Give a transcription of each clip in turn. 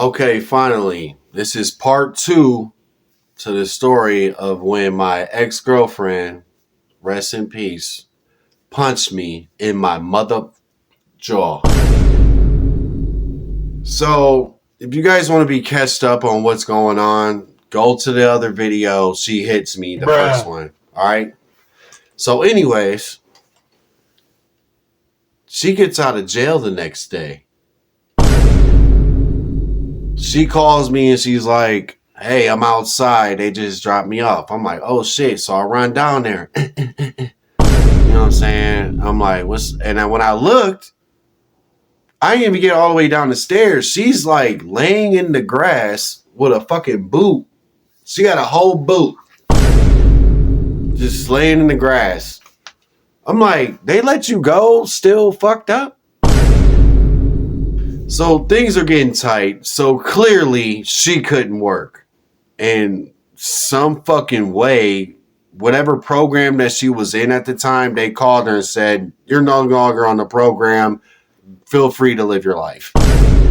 Okay, finally, this is part two to the story of when my ex-girlfriend, rest in peace, punched me in my mother jaw. So, if you guys want to be catched up on what's going on, go to the other video. She hits me, the first one. All right. So, anyways, she gets out of jail the next day. She calls me and she's like, "Hey, I'm outside. They just dropped me off." I'm like, "Oh shit." So I run down there. You know what I'm saying? I'm like, "What's," and then when I looked, I didn't even get all the way down the stairs. She's like laying in the grass with a fucking boot. She got a whole boot. Just laying in the grass. I'm like, they let you go still fucked up? So things are getting tight. So clearly she couldn't work. And some fucking way, whatever program that she was in at the time, they called her and said, "You're no longer on the program. Feel free to live your life."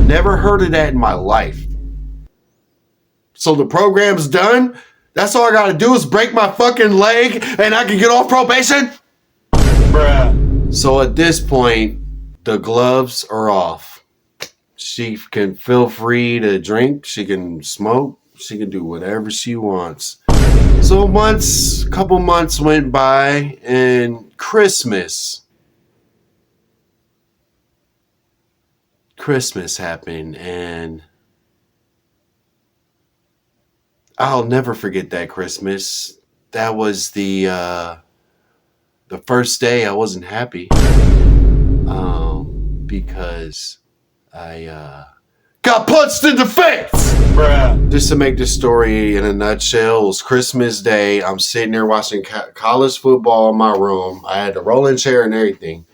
Never heard of that in my life. So the program's done? That's all I gotta do is break my fucking leg and I can get off probation? Bruh. So at this point, the gloves are off. She can feel free to drink. She can smoke. She can do whatever she wants. So a couple months went by, and Christmas happened, and I'll never forget that Christmas. That was the first day I wasn't happy, because I got punched in the face. Bruh. Just to make this story in a nutshell, it was Christmas Day. I'm sitting there watching college football in my room. I had a rolling chair and everything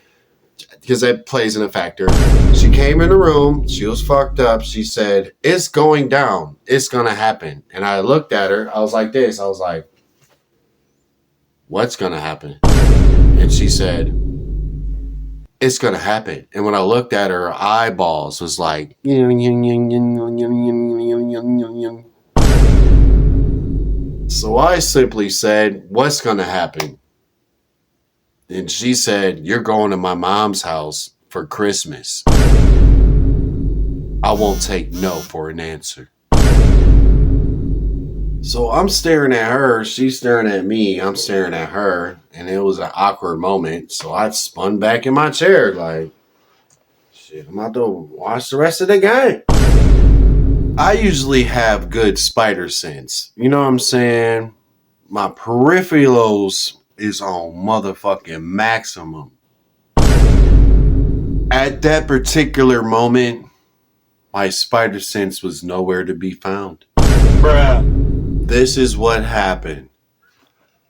because that plays in a factor. She came in the room. She was fucked up. She said, "It's going down. It's going to happen." And I looked at her. I was like this. I was like, "What's going to happen?" And she said, "It's going to happen." And when I looked at her eyeballs was like, so I simply said, "What's going to happen?" And she said, "You're going to my mom's house for Christmas." I won't take no for an answer. So I'm staring at her, she's staring at me, I'm staring at her, and it was an awkward moment. So I spun back in my chair like, shit, I'm about to watch the rest of the game. I usually have good spider sense. You know what I'm saying? My peripherals is on motherfucking maximum. At that particular moment, my spider sense was nowhere to be found. Bruh. This is what happened.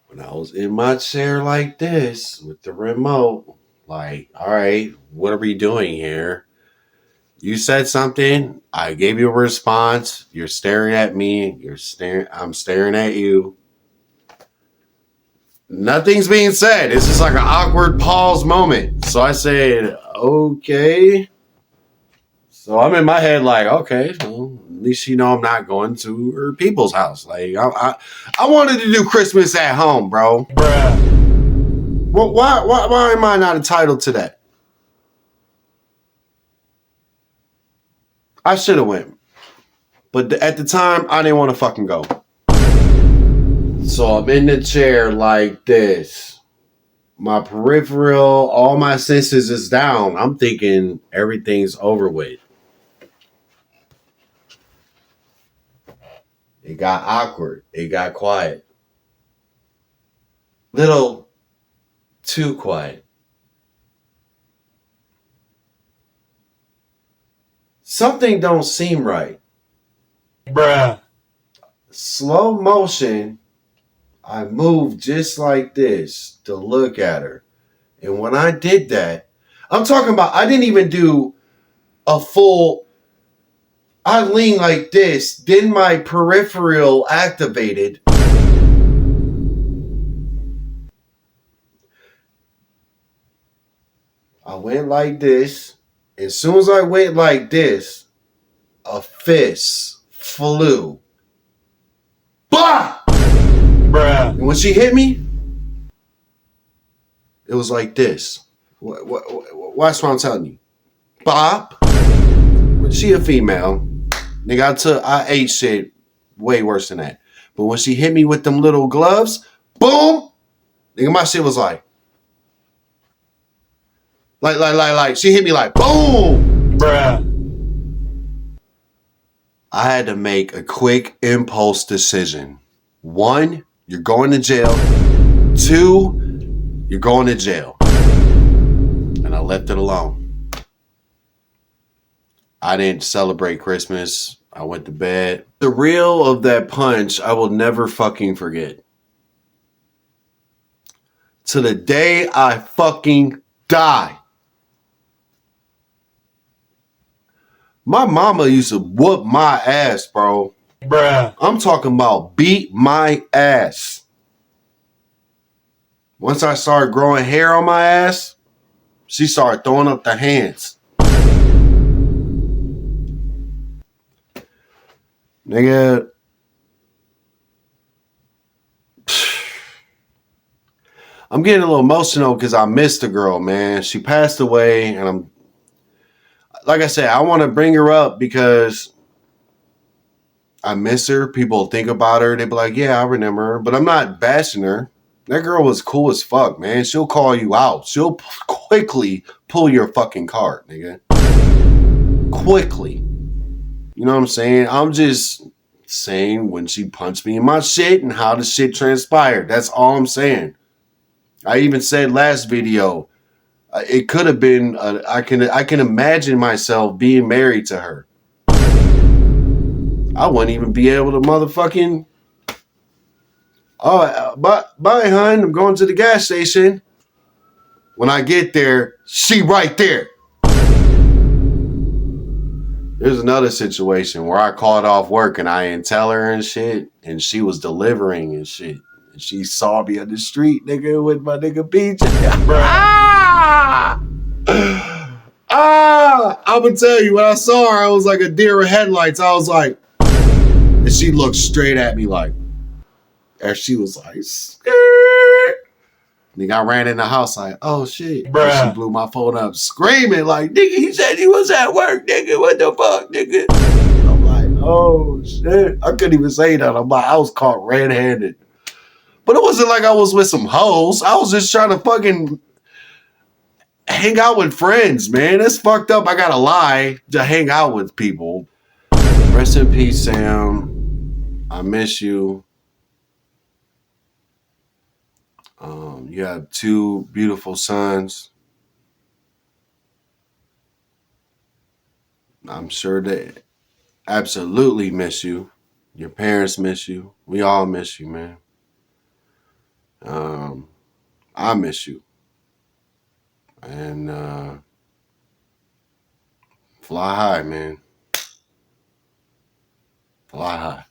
When I was in my chair like this with the remote, like, all right, what are we doing here? You said something. I gave you a response. You're staring at me. I'm staring at you. Nothing's being said. It's just like an awkward pause moment. So I said, okay. So I'm in my head like, okay, well, at least you know I'm not going to her people's house. Like, I wanted to do Christmas at home, bro. Bruh. Well, why am I not entitled to that? I should have went. But at the time, I didn't want to fucking go. So I'm in the chair like this. My peripheral, all my senses is down. I'm thinking everything's over with. It got awkward. It got quiet. Little too quiet. Something don't seem right. Bruh. Slow motion, I moved just like this to look at her. And when I did that, I'm talking about, I didn't even do a full, I leaned like this, then my peripheral activated. I went like this. As soon as I went like this, a fist flew. Bah! Bruh. And when she hit me, it was like this. Watch what I'm telling you. Bop. She a female. Nigga, I ate shit way worse than that. But when she hit me with them little gloves, boom. Nigga, my shit was like. She hit me like, boom. Bruh. I had to make a quick impulse decision. 1, you're going to jail. 2, you're going to jail. And I left it alone. I didn't celebrate Christmas. I went to bed. The reel of that punch, I will never fucking forget. To the day I fucking die. My mama used to whoop my ass, bro. Bruh. I'm talking about beat my ass. Once I started growing hair on my ass, she started throwing up the hands. Nigga. I'm getting a little emotional because I missed the girl, man. She passed away, and like I said, I want to bring her up because I miss her. People think about her. They be like, yeah, I remember her. But I'm not bashing her. That girl was cool as fuck, man. She'll call you out. She'll quickly pull your fucking card, nigga. Quickly. You know what I'm saying? I'm just saying when she punched me in my shit and how the shit transpired. That's all I'm saying. I even said last video, it could have been, I can imagine myself being married to her. I wouldn't even be able to motherfucking, bye, hun, I'm going to the gas station. When I get there, she right there. There's another situation where I called off work and I didn't tell her and shit, and she was delivering and shit. And she saw me on the street, nigga, with my nigga PJ. I'm gonna tell you, when I saw her, I was like a deer in headlights. I was like, and she looked straight at me like, and she was like, skirt. Nigga, I ran in the house like, oh shit. She blew my phone up screaming like, nigga, he said he was at work, nigga. What the fuck, nigga? I'm like, oh shit. I couldn't even say that. I'm like, I was caught red-handed. But it wasn't like I was with some hoes. I was just trying to fucking hang out with friends, man. It's fucked up. I gotta lie to hang out with people. Rest in peace, Sam. I miss you. You have 2 beautiful sons. I'm sure they absolutely miss you. Your parents miss you. We all miss you, man. I miss you. And fly high, man. Fly high.